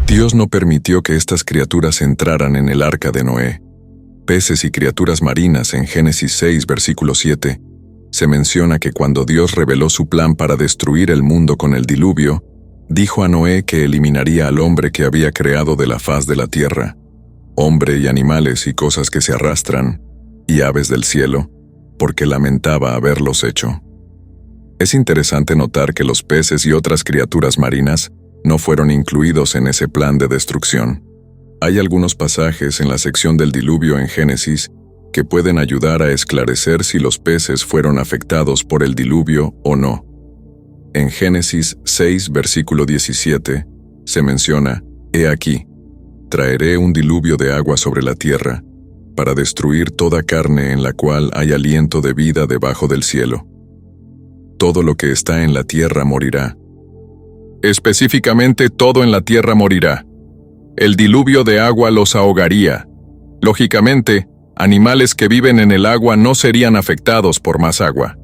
Dios no permitió que estas criaturas entraran en el arca de Noé. Peces y criaturas marinas en Génesis 6, versículo 7, se menciona que cuando Dios reveló su plan para destruir el mundo con el diluvio, dijo a Noé que eliminaría al hombre que había creado de la faz de la tierra, hombre y animales y cosas que se arrastran, y aves del cielo, porque lamentaba haberlos hecho. Es interesante notar que los peces y otras criaturas marinas no fueron incluidos en ese plan de destrucción. Hay algunos pasajes en la sección del diluvio en Génesis que pueden ayudar a esclarecer si los peces fueron afectados por el diluvio o no. En Génesis 6, versículo 17, se menciona: «He aquí, traeré un diluvio de agua sobre la tierra, para destruir toda carne en la cual hay aliento de vida debajo del cielo. Todo lo que está en la tierra morirá». Específicamente, todo en la tierra morirá. El diluvio de agua los ahogaría. Lógicamente, animales que viven en el agua no serían afectados por más agua.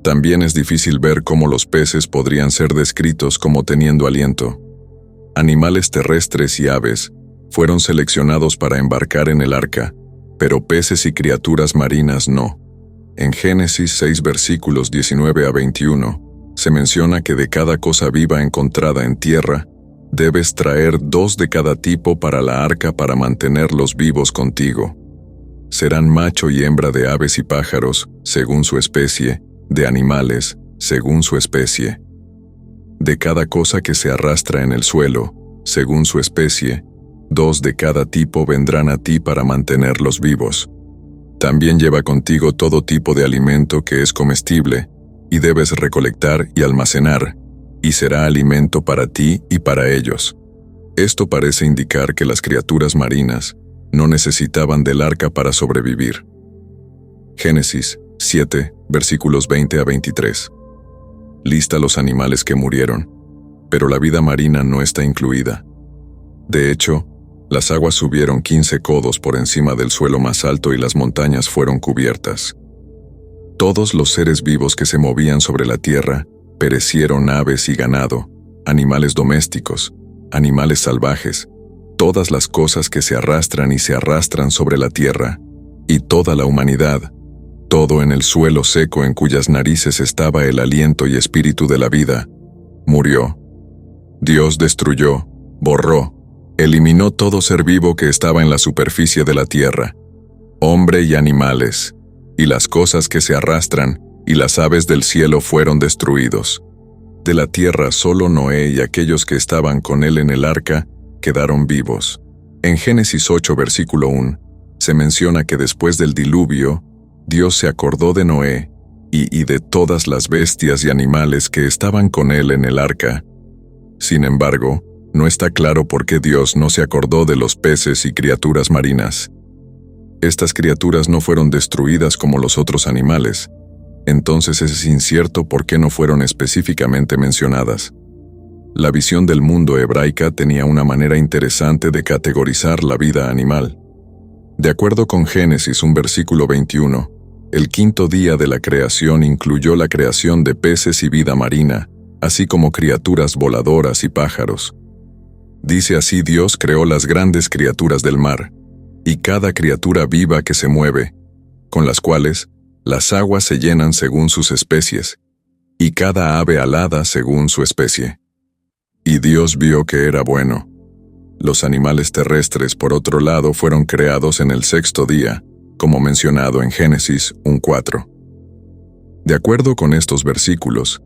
También es difícil ver cómo los peces podrían ser descritos como teniendo aliento. Animales terrestres y aves fueron seleccionados para embarcar en el arca, pero peces y criaturas marinas no. En Génesis 6 versículos 19 a 21, se menciona que de cada cosa viva encontrada en tierra, debes traer 2 de cada tipo para la arca para mantenerlos vivos contigo. Serán macho y hembra de aves y pájaros, según su especie, de animales, según su especie. De cada cosa que se arrastra en el suelo, según su especie, 2 de cada tipo vendrán a ti para mantenerlos vivos. También lleva contigo todo tipo de alimento que es comestible, y debes recolectar y almacenar, y será alimento para ti y para ellos. Esto parece indicar que las criaturas marinas no necesitaban del arca para sobrevivir. Génesis 7, versículos 20 a 23. Lista los animales que murieron, pero la vida marina no está incluida. De hecho, las aguas subieron 15 codos por encima del suelo más alto y las montañas fueron cubiertas. Todos los seres vivos que se movían sobre la tierra perecieron: aves y ganado, animales domésticos, animales salvajes, todas las cosas que se arrastran y se arrastran sobre la tierra, y toda la humanidad, todo en el suelo seco en cuyas narices estaba el aliento y espíritu de la vida, murió. Dios destruyó, borró, eliminó todo ser vivo que estaba en la superficie de la tierra, hombre y animales, y las cosas que se arrastran, y las aves del cielo fueron destruidos. De la tierra solo Noé y aquellos que estaban con él en el arca quedaron vivos. En Génesis 8, versículo 1, se menciona que después del diluvio, Dios se acordó de Noé y de todas las bestias y animales que estaban con él en el arca. Sin embargo, no está claro por qué Dios no se acordó de los peces y criaturas marinas. Estas criaturas no fueron destruidas como los otros animales, entonces es incierto por qué no fueron específicamente mencionadas. La visión del mundo hebraica tenía una manera interesante de categorizar la vida animal. De acuerdo con Génesis 1 versículo 21, el quinto día de la creación incluyó la creación de peces y vida marina, así como criaturas voladoras y pájaros. Dice así: Dios creó las grandes criaturas del mar, y cada criatura viva que se mueve, con las cuales las aguas se llenan según sus especies, y cada ave alada según su especie. Y Dios vio que era bueno. Los animales terrestres, por otro lado, fueron creados en el sexto día, como mencionado en Génesis 1:4. De acuerdo con estos versículos,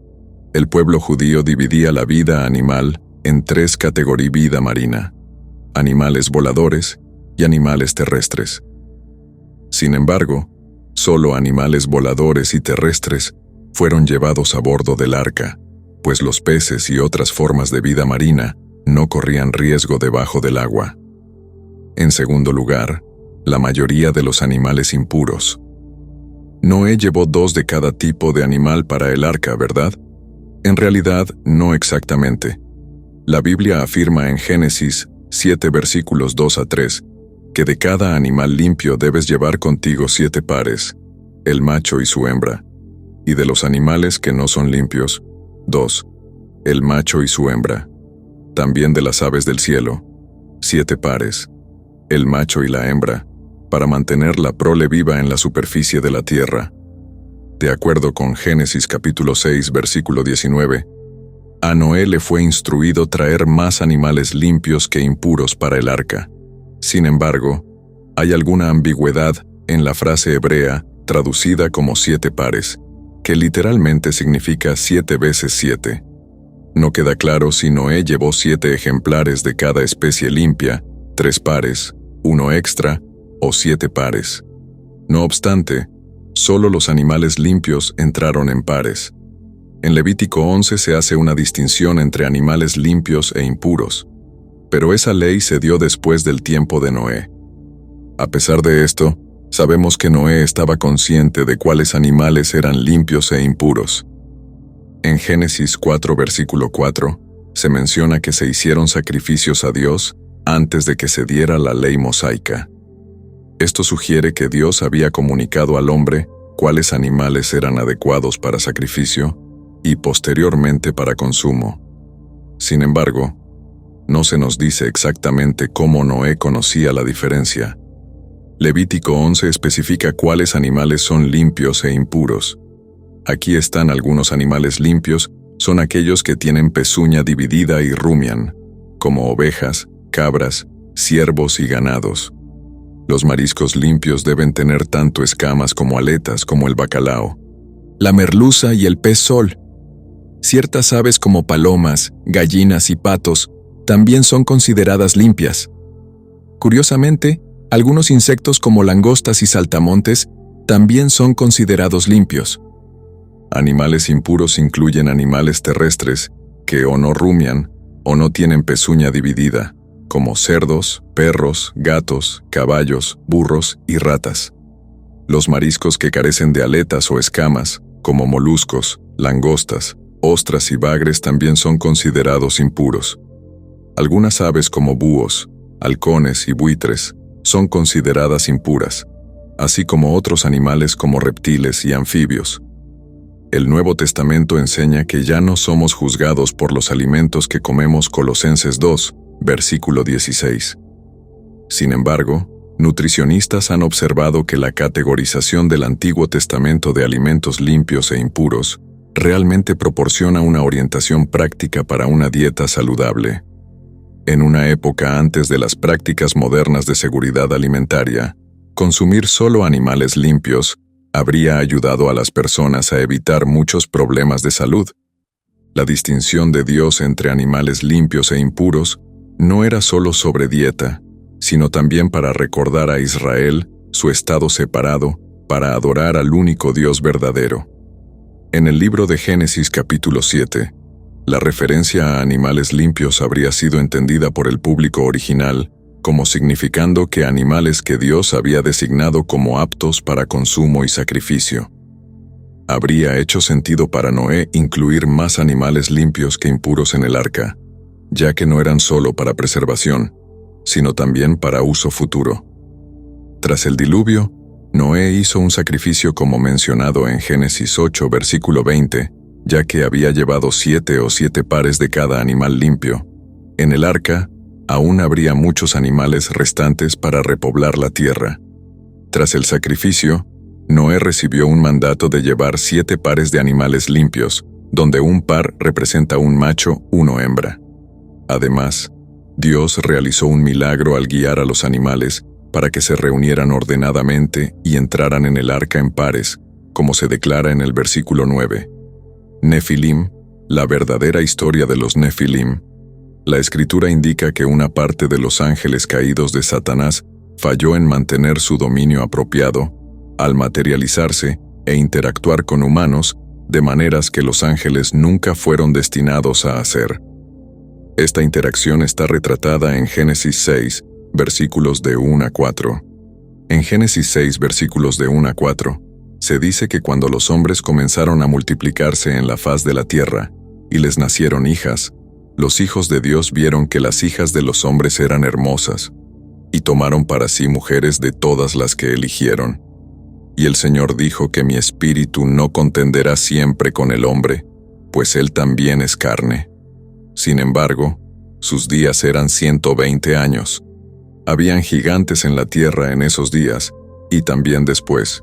el pueblo judío dividía la vida animal en 3 categorías: vida marina, animales voladores y animales terrestres. Sin embargo, solo animales voladores y terrestres fueron llevados a bordo del arca, pues los peces y otras formas de vida marina no corrían riesgo debajo del agua. En segundo lugar, la mayoría de los animales impuros. Noé llevó 2 de cada tipo de animal para el arca, ¿verdad? En realidad, no exactamente. La Biblia afirma en Génesis 7 versículos 2 a 3, que de cada animal limpio debes llevar contigo 7 pares, el macho y su hembra, y de los animales que no son limpios, 2, el macho y su hembra. también de las aves del cielo, 7 pares, el macho y la hembra, para mantener la prole viva en la superficie de la tierra. De acuerdo con Génesis capítulo 6, versículo 19, a Noé le fue instruido traer más animales limpios que impuros para el arca. Sin embargo, hay alguna ambigüedad en la frase hebrea traducida como 7 pares, que literalmente significa 7 veces 7. No queda claro si Noé llevó 7 ejemplares de cada especie limpia, 3 pares, 1 extra o 7 pares. No obstante, solo los animales limpios entraron en pares. En Levítico 11 se hace una distinción entre animales limpios e impuros, pero esa ley se dio después del tiempo de Noé. A pesar de esto, sabemos que Noé estaba consciente de cuáles animales eran limpios e impuros. En Génesis 4, versículo 4, se menciona que se hicieron sacrificios a Dios antes de que se diera la ley mosaica. Esto sugiere que Dios había comunicado al hombre cuáles animales eran adecuados para sacrificio y posteriormente para consumo. Sin embargo, no se nos dice exactamente cómo Noé conocía la diferencia. Levítico 11 especifica cuáles animales son limpios e impuros. Aquí están algunos animales limpios, son aquellos que tienen pezuña dividida y rumian, como ovejas, cabras, ciervos y ganados. Los mariscos limpios deben tener tanto escamas como aletas, como el bacalao, la merluza y el pez sol. Ciertas aves como palomas, gallinas y patos también son consideradas limpias. Curiosamente, algunos insectos como langostas y saltamontes también son considerados limpios. Animales impuros incluyen animales terrestres que o no rumian o no tienen pezuña dividida, como cerdos, perros, gatos, caballos, burros y ratas. Los mariscos que carecen de aletas o escamas, como moluscos, langostas, ostras y bagres también son considerados impuros. Algunas aves como búhos, halcones y buitres son consideradas impuras, así como otros animales como reptiles y anfibios. El Nuevo Testamento enseña que ya no somos juzgados por los alimentos que comemos. Colosenses 2, versículo 16. Sin embargo, nutricionistas han observado que la categorización del Antiguo Testamento de alimentos limpios e impuros realmente proporciona una orientación práctica para una dieta saludable. En una época antes de las prácticas modernas de seguridad alimentaria, consumir solo animales limpios habría ayudado a las personas a evitar muchos problemas de salud. La distinción de Dios entre animales limpios e impuros no era solo sobre dieta, sino también para recordar a Israel su estado separado para adorar al único Dios verdadero. En el libro de Génesis capítulo 7, la referencia a animales limpios habría sido entendida por el público original como significando que animales que Dios había designado como aptos para consumo y sacrificio. Habría hecho sentido para Noé incluir más animales limpios que impuros en el arca, ya que no eran solo para preservación, sino también para uso futuro. Tras el diluvio, Noé hizo un sacrificio como mencionado en Génesis 8, versículo 20, ya que había llevado 7 pares de cada animal limpio. En el arca, aún habría muchos animales restantes para repoblar la tierra. Tras el sacrificio, Noé recibió un mandato de llevar 7 pares de animales limpios, donde un par representa un macho, uno hembra. Además, Dios realizó un milagro al guiar a los animales para que se reunieran ordenadamente y entraran en el arca en pares, como se declara en el versículo 9. Nefilim, la verdadera historia de los Nefilim. La Escritura indica que una parte de los ángeles caídos de Satanás falló en mantener su dominio apropiado, al materializarse e interactuar con humanos de maneras que los ángeles nunca fueron destinados a hacer. Esta interacción está retratada en Génesis 6, versículos de 1 a 4. En Génesis 6, versículos de 1 a 4, se dice que cuando los hombres comenzaron a multiplicarse en la faz de la tierra, y les nacieron hijas, los hijos de Dios vieron que las hijas de los hombres eran hermosas, y tomaron para sí mujeres de todas las que eligieron. Y el Señor dijo que mi espíritu no contenderá siempre con el hombre, pues él también es carne. Sin embargo, Sus días eran 120 años. Habían gigantes en la tierra en esos días, y también después.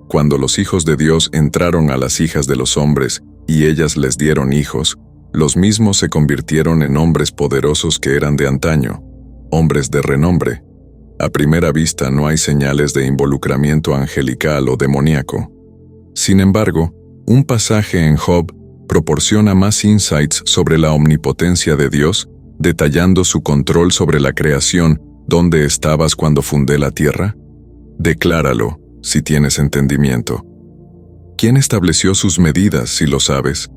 Cuando los hijos de Dios entraron a las hijas de los hombres, y ellas les dieron hijos, los mismos se convirtieron en hombres poderosos que eran de antaño, hombres de renombre. A primera vista no hay señales de involucramiento angelical o demoníaco. Sin embargo, un pasaje en Job proporciona más insights sobre la omnipotencia de Dios, detallando su control sobre la creación. ¿Dónde estabas cuando fundé la tierra? Decláralo, si tienes entendimiento. ¿Quién estableció sus medidas, si lo sabes?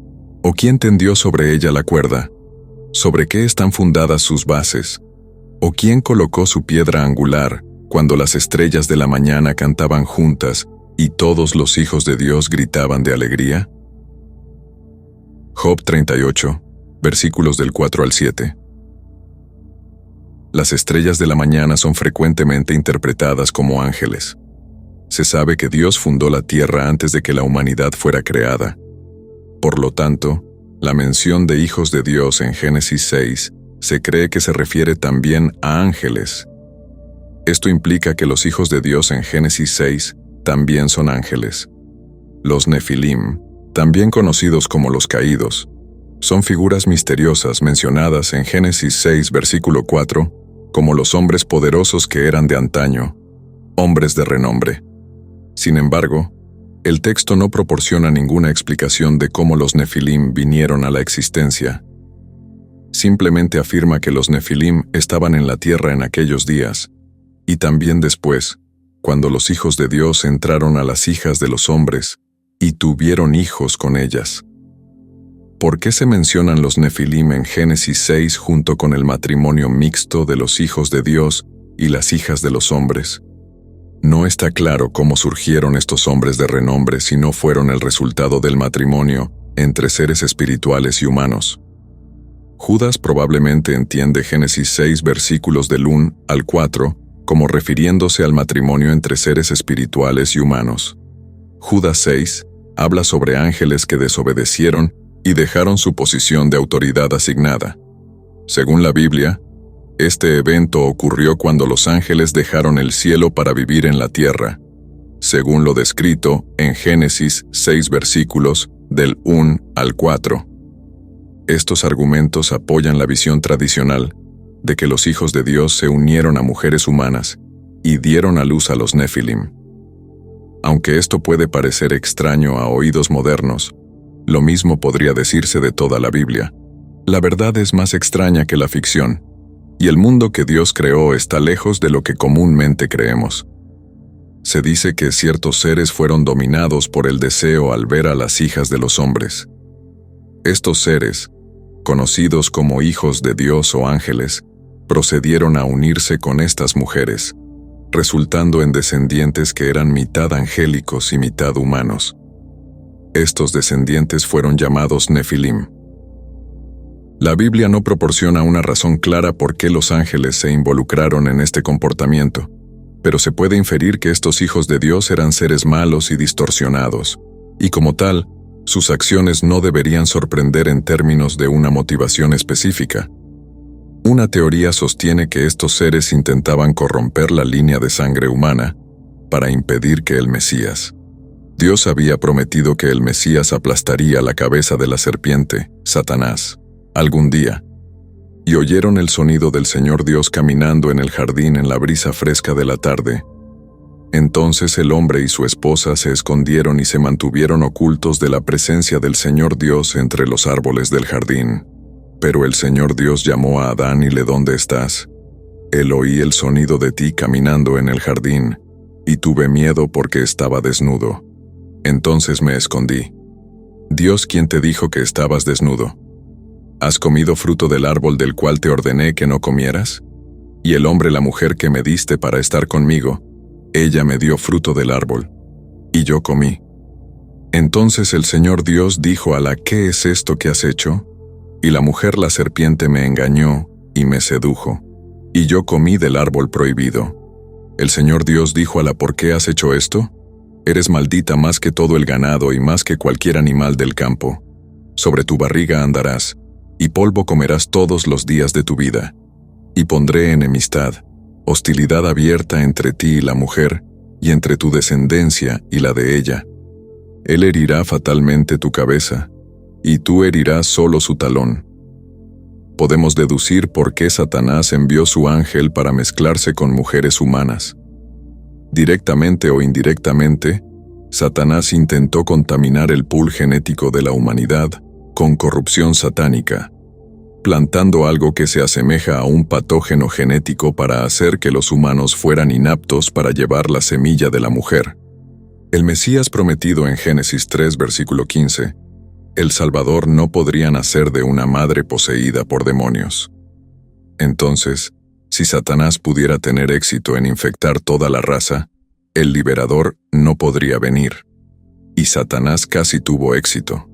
¿O quién tendió sobre ella la cuerda? ¿Sobre qué están fundadas sus bases? ¿O quién colocó su piedra angular cuando las estrellas de la mañana cantaban juntas y todos los hijos de Dios gritaban de alegría? Job 38, versículos del 4 al 7. Las estrellas de la mañana son frecuentemente interpretadas como ángeles. Se sabe que Dios fundó la tierra antes de que la humanidad fuera creada. Por lo tanto, la mención de hijos de Dios en Génesis 6 se cree que se refiere también a ángeles. Esto implica que los hijos de Dios en Génesis 6 también son ángeles. Los Nefilim, también conocidos como los caídos, son figuras misteriosas mencionadas en Génesis 6, versículo 4, como los hombres poderosos que eran de antaño, hombres de renombre. Sin embargo, el texto no proporciona ninguna explicación de cómo los Nefilim vinieron a la existencia. Simplemente afirma que los Nefilim estaban en la tierra en aquellos días, y también después, cuando los hijos de Dios entraron a las hijas de los hombres y tuvieron hijos con ellas. ¿Por qué se mencionan los Nefilim en Génesis 6 junto con el matrimonio mixto de los hijos de Dios y las hijas de los hombres? No está claro cómo surgieron estos hombres de renombre si no fueron el resultado del matrimonio entre seres espirituales y humanos. Judas probablemente entiende Génesis 6 versículos del 1 al 4 como refiriéndose al matrimonio entre seres espirituales y humanos. Judas 6 habla sobre ángeles que desobedecieron y dejaron su posición de autoridad asignada. Según la Biblia, este evento ocurrió cuando los ángeles dejaron el cielo para vivir en la tierra, según lo descrito en Génesis 6 versículos del 1 al 4. Estos argumentos apoyan la visión tradicional de que los hijos de Dios se unieron a mujeres humanas y dieron a luz a los Nefilim. Aunque esto puede parecer extraño a oídos modernos, lo mismo podría decirse de toda la Biblia. La verdad es más extraña que la ficción, y el mundo que Dios creó está lejos de lo que comúnmente creemos. Se dice que ciertos seres fueron dominados por el deseo al ver a las hijas de los hombres. Estos seres, conocidos como hijos de Dios o ángeles, procedieron a unirse con estas mujeres, resultando en descendientes que eran mitad angélicos y mitad humanos. Estos descendientes fueron llamados Nefilim. La Biblia no proporciona una razón clara por qué los ángeles se involucraron en este comportamiento, pero se puede inferir que estos hijos de Dios eran seres malos y distorsionados, y como tal, sus acciones no deberían sorprender en términos de una motivación específica. Una teoría sostiene que estos seres intentaban corromper la línea de sangre humana para impedir que el Mesías. Dios había prometido que el Mesías aplastaría la cabeza de la serpiente, Satanás, algún día. Y oyeron el sonido del Señor Dios caminando en el jardín en la brisa fresca de la tarde. Entonces el hombre y su esposa se escondieron y se mantuvieron ocultos de la presencia del Señor Dios entre los árboles del jardín. Pero el Señor Dios llamó a Adán y le: ¿Dónde estás? Él oí el sonido de ti caminando en el jardín, y tuve miedo porque estaba desnudo. Entonces me escondí. Dios, ¿quién te dijo que estabas desnudo? ¿Has comido fruto del árbol del cual te ordené que no comieras? Y el hombre, la mujer que me diste para estar conmigo, ella me dio fruto del árbol, y yo comí. Entonces el Señor Dios dijo a la: ¿Qué es esto que has hecho? Y la mujer, la serpiente, me engañó y me sedujo, y yo comí del árbol prohibido. El Señor Dios dijo a la: ¿Por qué has hecho esto? Eres maldita más que todo el ganado y más que cualquier animal del campo. Sobre tu barriga andarás, y polvo comerás todos los días de tu vida. Y pondré enemistad, hostilidad abierta entre ti y la mujer, y entre tu descendencia y la de ella. Él herirá fatalmente tu cabeza, y tú herirás solo su talón. Podemos deducir por qué Satanás envió su ángel para mezclarse con mujeres humanas. Directamente o indirectamente, Satanás intentó contaminar el pool genético de la humanidad con corrupción satánica, plantando algo que se asemeja a un patógeno genético para hacer que los humanos fueran inaptos para llevar la semilla de la mujer. El Mesías prometido en Génesis 3, versículo 15, el Salvador no podría nacer de una madre poseída por demonios. Entonces, si Satanás pudiera tener éxito en infectar toda la raza, el liberador no podría venir. Y Satanás casi tuvo éxito.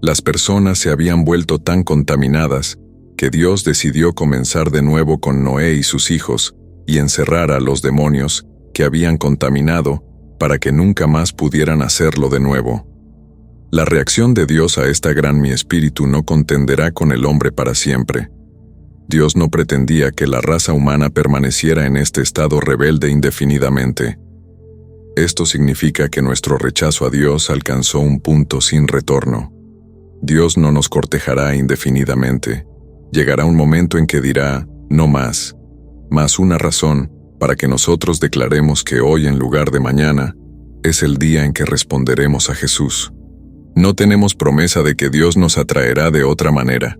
Las personas se habían vuelto tan contaminadas que Dios decidió comenzar de nuevo con Noé y sus hijos y encerrar a los demonios que habían contaminado para que nunca más pudieran hacerlo de nuevo. La reacción de Dios a esta gran mi espíritu no contenderá con el hombre para siempre. Dios no pretendía que la raza humana permaneciera en este estado rebelde indefinidamente. Esto significa que nuestro rechazo a Dios alcanzó un punto sin retorno. Dios no nos cortejará indefinidamente. Llegará un momento en que dirá, no más, más una razón para que nosotros declaremos que hoy en lugar de mañana es el día en que responderemos a Jesús. No tenemos promesa de que Dios nos atraerá de otra manera.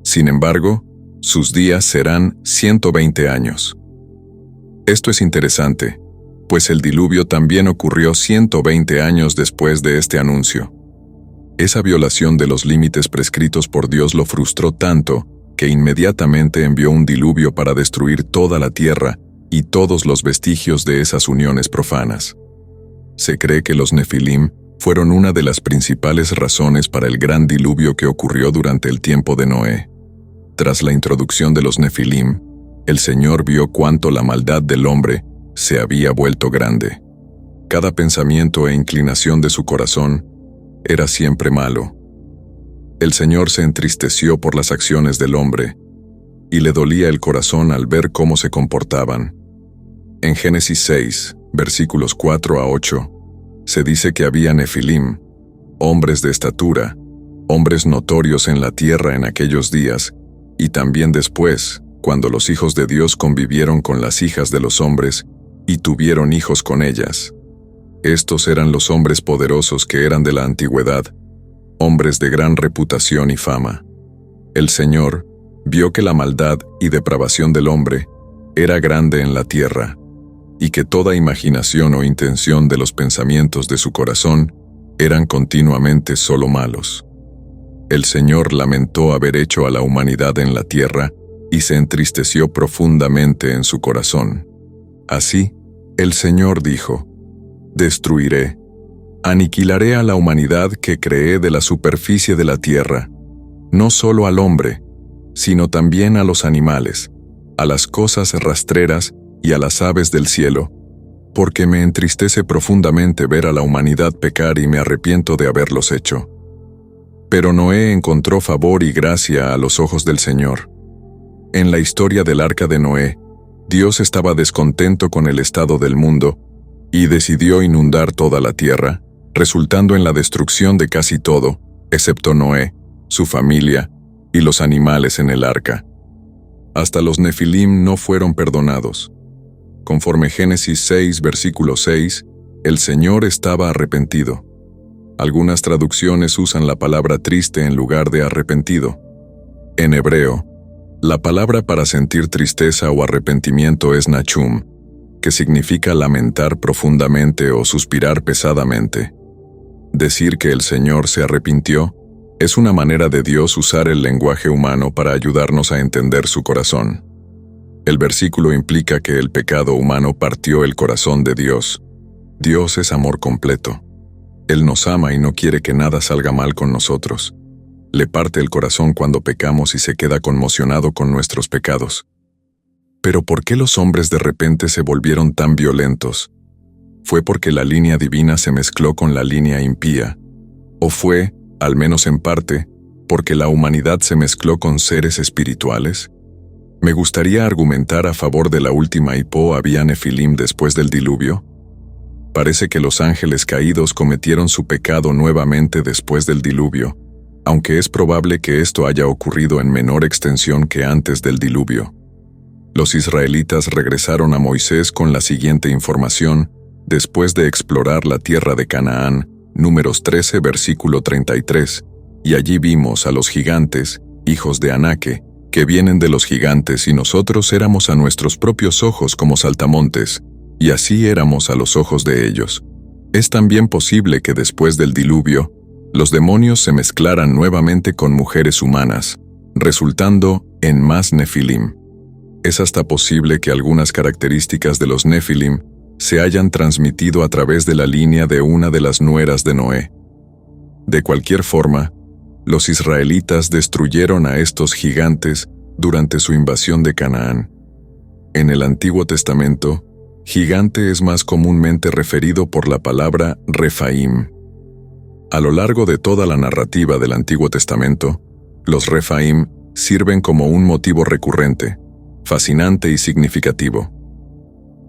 Sin embargo, sus días serán 120 años. Esto es interesante, pues el diluvio también ocurrió 120 años después de este anuncio. Esa violación de los límites prescritos por Dios lo frustró tanto que inmediatamente envió un diluvio para destruir toda la tierra y todos los vestigios de esas uniones profanas. Se cree que los Nefilim fueron una de las principales razones para el gran diluvio que ocurrió durante el tiempo de Noé. Tras la introducción de los Nefilim, el Señor vio cuánto la maldad del hombre se había vuelto grande. Cada pensamiento e inclinación de su corazón era siempre malo. El Señor se entristeció por las acciones del hombre, y le dolía el corazón al ver cómo se comportaban. En Génesis 6, versículos 4 a 8, se dice que había Nefilim, hombres de estatura, hombres notorios en la tierra en aquellos días, y también después, cuando los hijos de Dios convivieron con las hijas de los hombres y tuvieron hijos con ellas. Estos eran los hombres poderosos que eran de la antigüedad, hombres de gran reputación y fama. El Señor vio que la maldad y depravación del hombre era grande en la tierra, y que toda imaginación o intención de los pensamientos de su corazón eran continuamente solo malos. El Señor lamentó haber hecho a la humanidad en la tierra y se entristeció profundamente en su corazón. Así, el Señor dijo, «Destruiré, aniquilaré a la humanidad que creé de la superficie de la tierra, no solo al hombre, sino también a los animales, a las cosas rastreras y a las aves del cielo, porque me entristece profundamente ver a la humanidad pecar y me arrepiento de haberlos hecho». Pero Noé encontró favor y gracia a los ojos del Señor. En la historia del arca de Noé, Dios estaba descontento con el estado del mundo y decidió inundar toda la tierra, resultando en la destrucción de casi todo, excepto Noé, su familia y los animales en el arca. Hasta los Nefilim no fueron perdonados. Conforme Génesis 6, versículo 6, el Señor estaba arrepentido. Algunas traducciones usan la palabra triste en lugar de arrepentido. En hebreo, la palabra para sentir tristeza o arrepentimiento es nachum, que significa lamentar profundamente o suspirar pesadamente. Decir que el Señor se arrepintió es una manera de Dios usar el lenguaje humano para ayudarnos a entender su corazón. El versículo implica que el pecado humano partió el corazón de Dios. Dios es amor completo. Él nos ama y no quiere que nada salga mal con nosotros. Le parte el corazón cuando pecamos y se queda conmocionado con nuestros pecados. Pero ¿por qué los hombres de repente se volvieron tan violentos? ¿Fue porque la línea divina se mezcló con la línea impía? ¿O fue, al menos en parte, porque la humanidad se mezcló con seres espirituales? Me gustaría argumentar a favor de la última hipó. ¿Había nefilim después del diluvio? Parece que los ángeles caídos cometieron su pecado nuevamente después del diluvio, aunque es probable que esto haya ocurrido en menor extensión que antes del diluvio. Los israelitas regresaron a Moisés con la siguiente información, después de explorar la tierra de Canaán, Números 13, versículo 33, y allí vimos a los gigantes, hijos de Anaque, que vienen de los gigantes y nosotros éramos a nuestros propios ojos como saltamontes, y así éramos a los ojos de ellos. Es también posible que después del diluvio, los demonios se mezclaran nuevamente con mujeres humanas, resultando en más nefilim. Es hasta posible que algunas características de los nefilim se hayan transmitido a través de la línea de una de las nueras de Noé. De cualquier forma, los israelitas destruyeron a estos gigantes durante su invasión de Canaán. En el Antiguo Testamento, gigante es más comúnmente referido por la palabra Refaim. A lo largo de toda la narrativa del Antiguo Testamento, los Refaim sirven como un motivo recurrente, fascinante y significativo.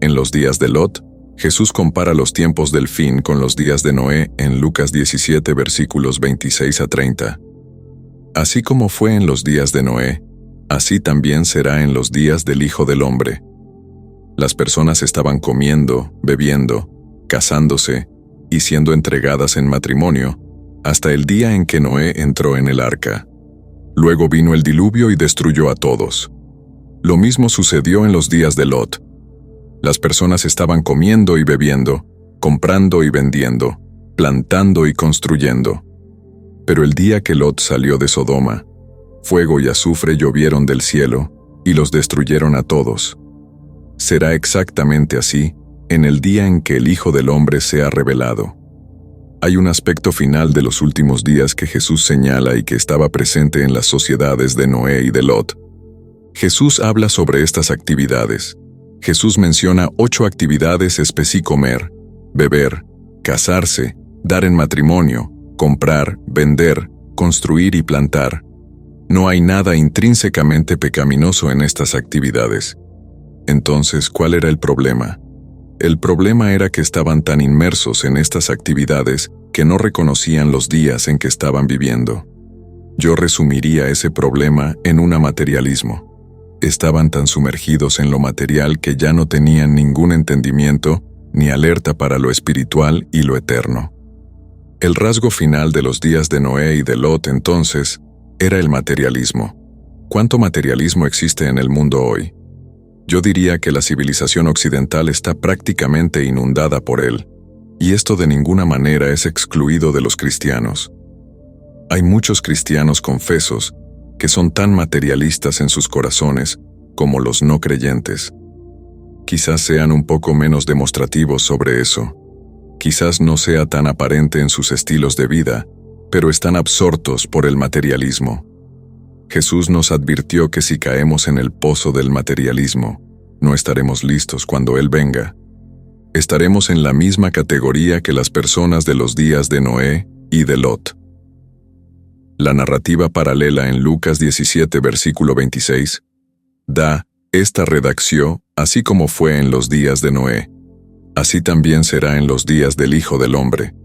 En los días de Lot, Jesús compara los tiempos del fin con los días de Noé en Lucas 17, versículos 26 a 30. Así como fue en los días de Noé, así también será en los días del Hijo del Hombre. Las personas estaban comiendo, bebiendo, casándose y siendo entregadas en matrimonio, hasta el día en que Noé entró en el arca. Luego vino el diluvio y destruyó a todos. Lo mismo sucedió en los días de Lot. Las personas estaban comiendo y bebiendo, comprando y vendiendo, plantando y construyendo. Pero el día que Lot salió de Sodoma, fuego y azufre llovieron del cielo y los destruyeron a todos. Será exactamente así en el día en que el Hijo del Hombre sea revelado. Hay un aspecto final de los últimos días que Jesús señala y que estaba presente en las sociedades de Noé y de Lot. Jesús habla sobre estas actividades. Jesús menciona 8 actividades comer, beber, casarse, dar en matrimonio, comprar, vender, construir y plantar. No hay nada intrínsecamente pecaminoso en estas actividades. Entonces, ¿cuál era el problema? El problema era que estaban tan inmersos en estas actividades que no reconocían los días en que estaban viviendo. Yo resumiría ese problema en un materialismo. Estaban tan sumergidos en lo material que ya no tenían ningún entendimiento ni alerta para lo espiritual y lo eterno. El rasgo final de los días de Noé y de Lot entonces era el materialismo. ¿Cuánto materialismo existe en el mundo hoy? Yo diría que la civilización occidental está prácticamente inundada por él, y esto de ninguna manera es excluido de los cristianos. Hay muchos cristianos confesos que son tan materialistas en sus corazones como los no creyentes. Quizás sean un poco menos demostrativos sobre eso. Quizás no sea tan aparente en sus estilos de vida, pero están absortos por el materialismo. Jesús nos advirtió que si caemos en el pozo del materialismo, no estaremos listos cuando Él venga. Estaremos en la misma categoría que las personas de los días de Noé y de Lot. La narrativa paralela en Lucas 17, versículo 26, da esta redacción, así como fue en los días de Noé, así también será en los días del Hijo del Hombre.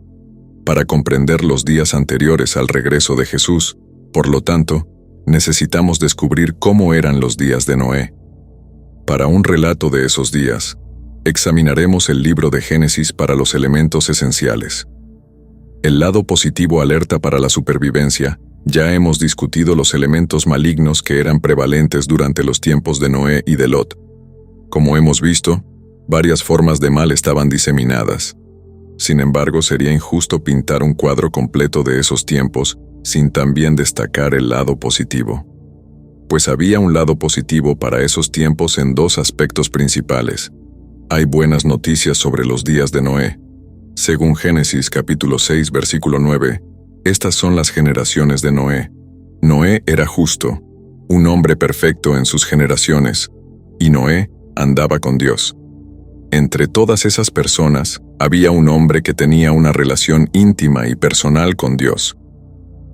Para comprender los días anteriores al regreso de Jesús, por lo tanto, necesitamos descubrir cómo eran los días de Noé. Para un relato de esos días, examinaremos el libro de Génesis para los elementos esenciales. El lado positivo alerta para la supervivencia. Ya hemos discutido los elementos malignos que eran prevalentes durante los tiempos de Noé y de Lot. Como hemos visto, varias formas de mal estaban diseminadas. Sin embargo, sería injusto pintar un cuadro completo de esos tiempos sin también destacar el lado positivo. Pues había un lado positivo para esos tiempos en 2 aspectos principales. Hay buenas noticias sobre los días de Noé. Según Génesis capítulo 6, versículo 9, estas son las generaciones de Noé. Noé era justo, un hombre perfecto en sus generaciones, y Noé andaba con Dios. Entre todas esas personas, había un hombre que tenía una relación íntima y personal con Dios.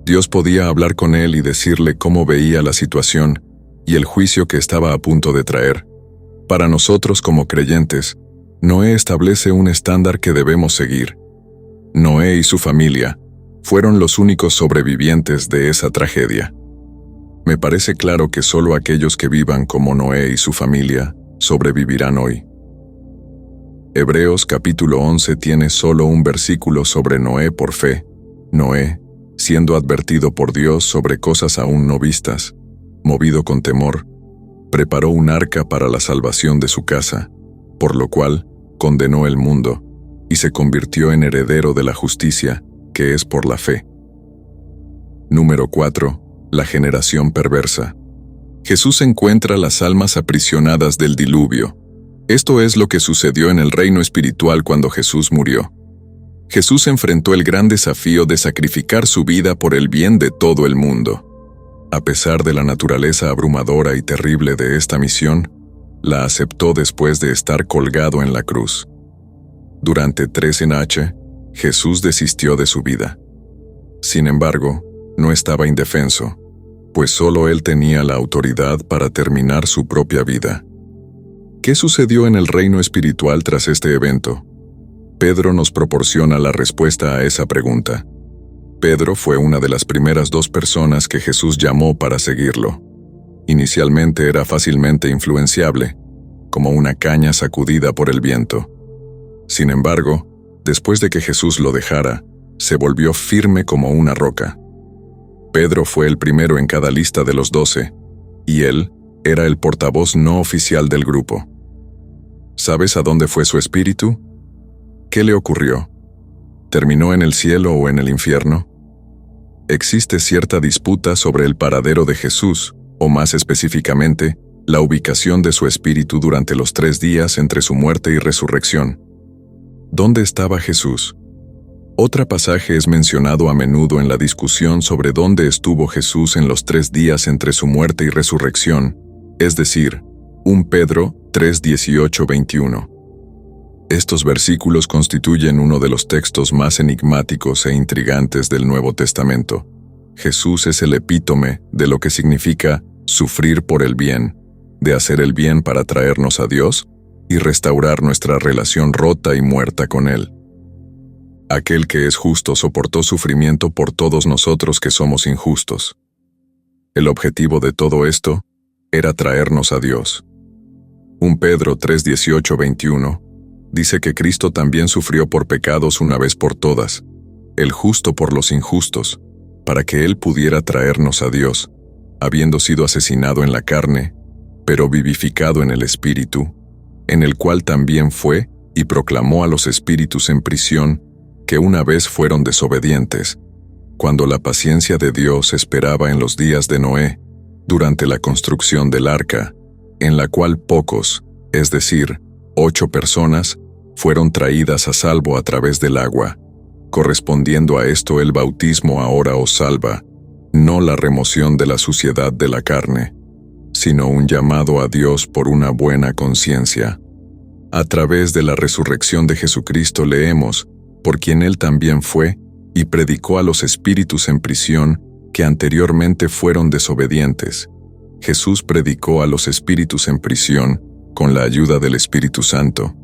Dios podía hablar con él y decirle cómo veía la situación y el juicio que estaba a punto de traer. Para nosotros como creyentes, Noé establece un estándar que debemos seguir. Noé y su familia fueron los únicos sobrevivientes de esa tragedia. Me parece claro que solo aquellos que vivan como Noé y su familia sobrevivirán hoy. Hebreos capítulo 11 tiene solo un versículo sobre Noé por fe. Noé, siendo advertido por Dios sobre cosas aún no vistas, movido con temor, preparó un arca para la salvación de su casa, por lo cual condenó el mundo y se convirtió en heredero de la justicia, que es por la fe. Número 4. La generación perversa. Jesús encuentra las almas aprisionadas del diluvio. Esto es lo que sucedió en el reino espiritual cuando Jesús murió. Jesús enfrentó el gran desafío de sacrificar su vida por el bien de todo el mundo. A pesar de la naturaleza abrumadora y terrible de esta misión, la aceptó después de estar colgado en la cruz. Durante 3 noches, Jesús desistió de su vida. Sin embargo, no estaba indefenso, pues solo él tenía la autoridad para terminar su propia vida. ¿Qué sucedió en el reino espiritual tras este evento? Pedro nos proporciona la respuesta a esa pregunta. Pedro fue una de las primeras 2 personas que Jesús llamó para seguirlo. Inicialmente era fácilmente influenciable, como una caña sacudida por el viento. Sin embargo, después de que Jesús lo dejara, se volvió firme como una roca. Pedro fue el primero en cada lista de los 12, y él era el portavoz no oficial del grupo. ¿Sabes a dónde fue su espíritu? ¿Qué le ocurrió? ¿Terminó en el cielo o en el infierno? Existe cierta disputa sobre el paradero de Jesús, o más específicamente, la ubicación de su espíritu durante los 3 días entre su muerte y resurrección. ¿Dónde estaba Jesús? Otro pasaje es mencionado a menudo en la discusión sobre dónde estuvo Jesús en los 3 días entre su muerte y resurrección, es decir, 1 Pedro 3, 18, 21. Estos versículos constituyen uno de los textos más enigmáticos e intrigantes del Nuevo Testamento. Jesús es el epítome de lo que significa sufrir por el bien, de hacer el bien para traernos a Dios y restaurar nuestra relación rota y muerta con Él. Aquel que es justo soportó sufrimiento por todos nosotros que somos injustos. El objetivo de todo esto era traernos a Dios. 1 Pedro 3, 18, 21 dice que Cristo también sufrió por pecados una vez por todas, el justo por los injustos, para que Él pudiera traernos a Dios, habiendo sido asesinado en la carne, pero vivificado en el Espíritu, en el cual también fue y proclamó a los espíritus en prisión que una vez fueron desobedientes, cuando la paciencia de Dios esperaba en los días de Noé, durante la construcción del arca, en la cual pocos, es decir, 8 personas, fueron traídas a salvo a través del agua. Correspondiendo a esto el bautismo ahora os salva, no la remoción de la suciedad de la carne, sino un llamado a Dios por una buena conciencia. A través de la resurrección de Jesucristo leemos, por quien Él también fue, y predicó a los espíritus en prisión que anteriormente fueron desobedientes. Jesús predicó a los espíritus en prisión con la ayuda del Espíritu Santo.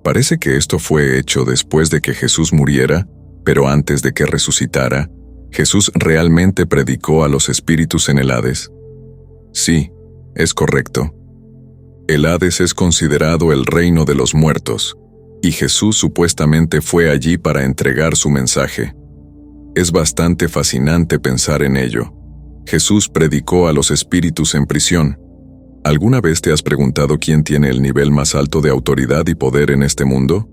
Parece que esto fue hecho después de que Jesús muriera, pero antes de que resucitara, ¿Jesús realmente predicó a los espíritus en el Hades? Sí, es correcto. El Hades es considerado el reino de los muertos, y Jesús supuestamente fue allí para entregar su mensaje. Es bastante fascinante pensar en ello. Jesús predicó a los espíritus en prisión. ¿Alguna vez te has preguntado quién tiene el nivel más alto de autoridad y poder en este mundo?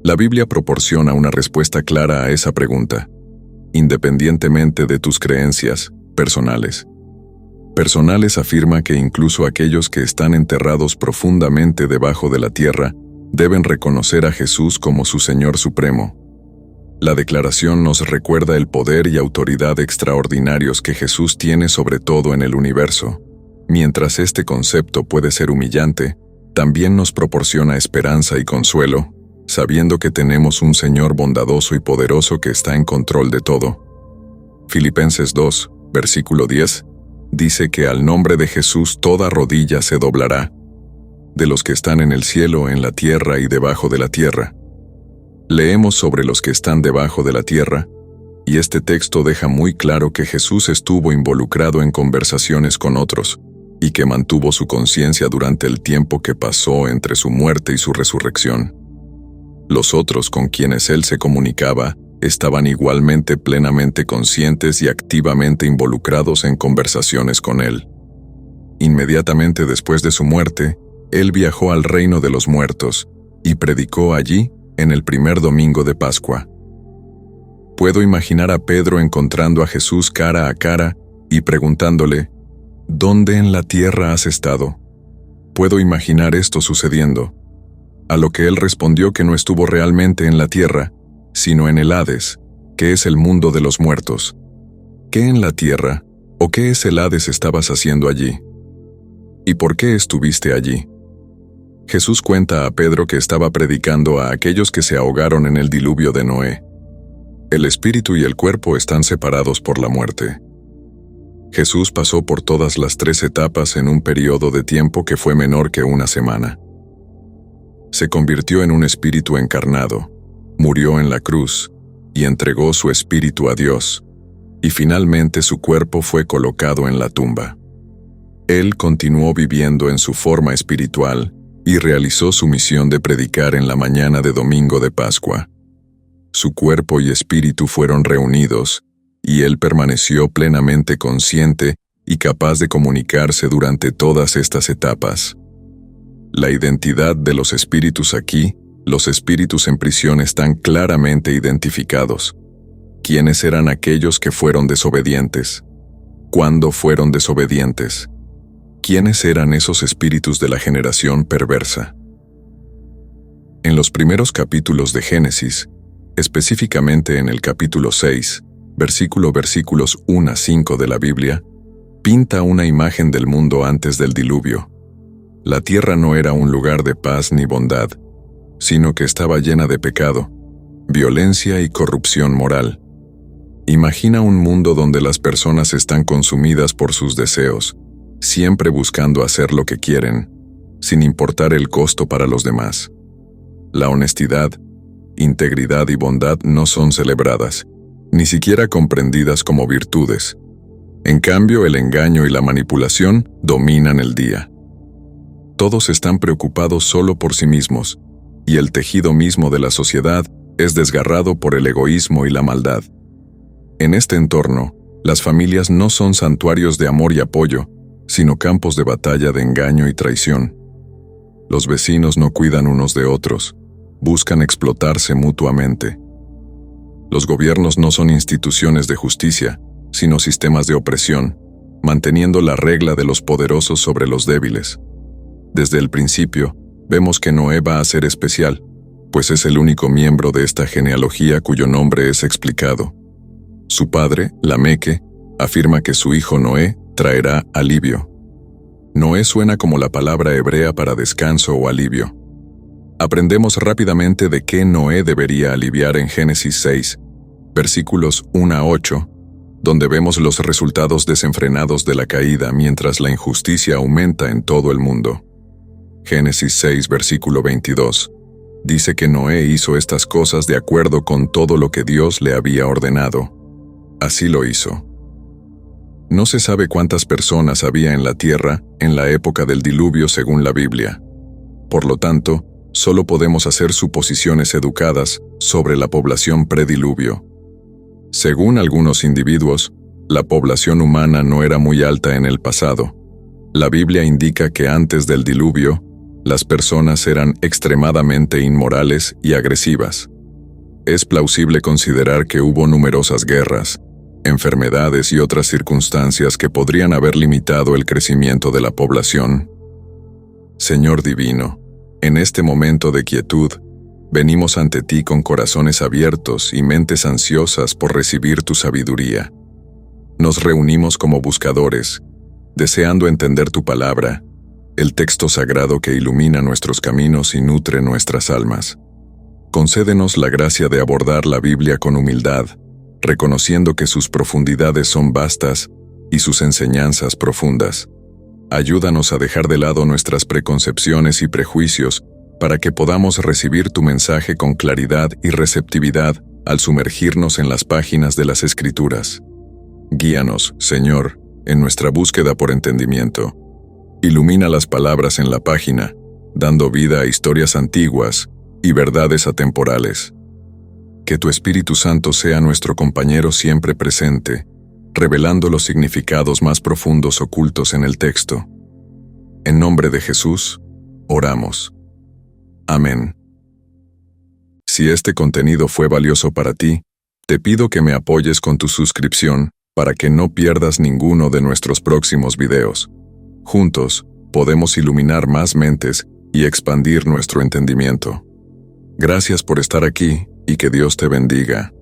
La Biblia proporciona una respuesta clara a esa pregunta, independientemente de tus creencias personales. Personales afirma que incluso aquellos que están enterrados profundamente debajo de la tierra deben reconocer a Jesús como su Señor Supremo. La declaración nos recuerda el poder y autoridad extraordinarios que Jesús tiene sobre todo en el universo. Mientras este concepto puede ser humillante, también nos proporciona esperanza y consuelo, sabiendo que tenemos un Señor bondadoso y poderoso que está en control de todo. Filipenses 2, versículo 10, dice que al nombre de Jesús toda rodilla se doblará, de los que están en el cielo, en la tierra y debajo de la tierra. Leemos sobre los que están debajo de la tierra, y este texto deja muy claro que Jesús estuvo involucrado en conversaciones con otros, y que mantuvo su conciencia durante el tiempo que pasó entre su muerte y su resurrección. Los otros con quienes él se comunicaba estaban igualmente plenamente conscientes y activamente involucrados en conversaciones con él. Inmediatamente después de su muerte, él viajó al reino de los muertos y predicó allí en el primer domingo de Pascua. Puedo imaginar a Pedro encontrando a Jesús cara a cara y preguntándole, ¿dónde en la tierra has estado? Puedo imaginar esto sucediendo. A lo que él respondió que no estuvo realmente en la tierra, sino en el Hades, que es el mundo de los muertos. ¿Qué en la tierra, o qué es el Hades estabas haciendo allí? ¿Y por qué estuviste allí? Jesús cuenta a Pedro que estaba predicando a aquellos que se ahogaron en el diluvio de Noé. El espíritu y el cuerpo están separados por la muerte. Jesús pasó por todas las 3 etapas en un periodo de tiempo que fue menor que una semana. Se convirtió en un espíritu encarnado, murió en la cruz y entregó su espíritu a Dios, y finalmente su cuerpo fue colocado en la tumba. Él continuó viviendo en su forma espiritual y realizó su misión de predicar en la mañana de domingo de Pascua. Su cuerpo y espíritu fueron reunidos, y él permaneció plenamente consciente y capaz de comunicarse durante todas estas etapas. La identidad de los espíritus aquí, los espíritus en prisión están claramente identificados. ¿Quiénes eran aquellos que fueron desobedientes? ¿Cuándo fueron desobedientes? ¿Quiénes eran esos espíritus de la generación perversa? En los primeros capítulos de Génesis, específicamente en el capítulo 6, versículos 1 a 5 de la Biblia, pinta una imagen del mundo antes del diluvio. La tierra no era un lugar de paz ni bondad, sino que estaba llena de pecado, violencia y corrupción moral. Imagina un mundo donde las personas están consumidas por sus deseos, siempre buscando hacer lo que quieren, sin importar el costo para los demás. La honestidad, integridad y bondad no son celebradas, ni siquiera comprendidas como virtudes. En cambio, el engaño y la manipulación dominan el día. Todos están preocupados solo por sí mismos, y el tejido mismo de la sociedad es desgarrado por el egoísmo y la maldad. En este entorno, las familias no son santuarios de amor y apoyo, sino campos de batalla de engaño y traición. Los vecinos no cuidan unos de otros, buscan explotarse mutuamente. Los gobiernos no son instituciones de justicia, sino sistemas de opresión, manteniendo la regla de los poderosos sobre los débiles. Desde el principio, vemos que Noé va a ser especial, pues es el único miembro de esta genealogía cuyo nombre es explicado. Su padre, Lameque, afirma que su hijo Noé traerá alivio. Noé suena como la palabra hebrea para descanso o alivio. Aprendemos rápidamente de qué Noé debería aliviar en Génesis 6, versículos 1 a 8, donde vemos los resultados desenfrenados de la caída mientras la injusticia aumenta en todo el mundo. Génesis 6, versículo 22, dice que Noé hizo estas cosas de acuerdo con todo lo que Dios le había ordenado. Así lo hizo. No se sabe cuántas personas había en la tierra en la época del diluvio según la Biblia. Por lo tanto, solo podemos hacer suposiciones educadas sobre la población prediluvio. Según algunos individuos, la población humana no era muy alta en el pasado. La Biblia indica que antes del diluvio, las personas eran extremadamente inmorales y agresivas. Es plausible considerar que hubo numerosas guerras, enfermedades y otras circunstancias que podrían haber limitado el crecimiento de la población. Señor divino, en este momento de quietud, venimos ante ti con corazones abiertos y mentes ansiosas por recibir tu sabiduría. Nos reunimos como buscadores, deseando entender tu palabra, el texto sagrado que ilumina nuestros caminos y nutre nuestras almas. Concédenos la gracia de abordar la Biblia con humildad, reconociendo que sus profundidades son vastas y sus enseñanzas profundas. Ayúdanos a dejar de lado nuestras preconcepciones y prejuicios para que podamos recibir tu mensaje con claridad y receptividad al sumergirnos en las páginas de las Escrituras. Guíanos, Señor, en nuestra búsqueda por entendimiento. Ilumina las palabras en la página, dando vida a historias antiguas y verdades atemporales. Que tu Espíritu Santo sea nuestro compañero siempre presente, revelando los significados más profundos ocultos en el texto. En nombre de Jesús, oramos. Amén. Si este contenido fue valioso para ti, te pido que me apoyes con tu suscripción para que no pierdas ninguno de nuestros próximos videos. Juntos, podemos iluminar más mentes y expandir nuestro entendimiento. Gracias por estar aquí y que Dios te bendiga.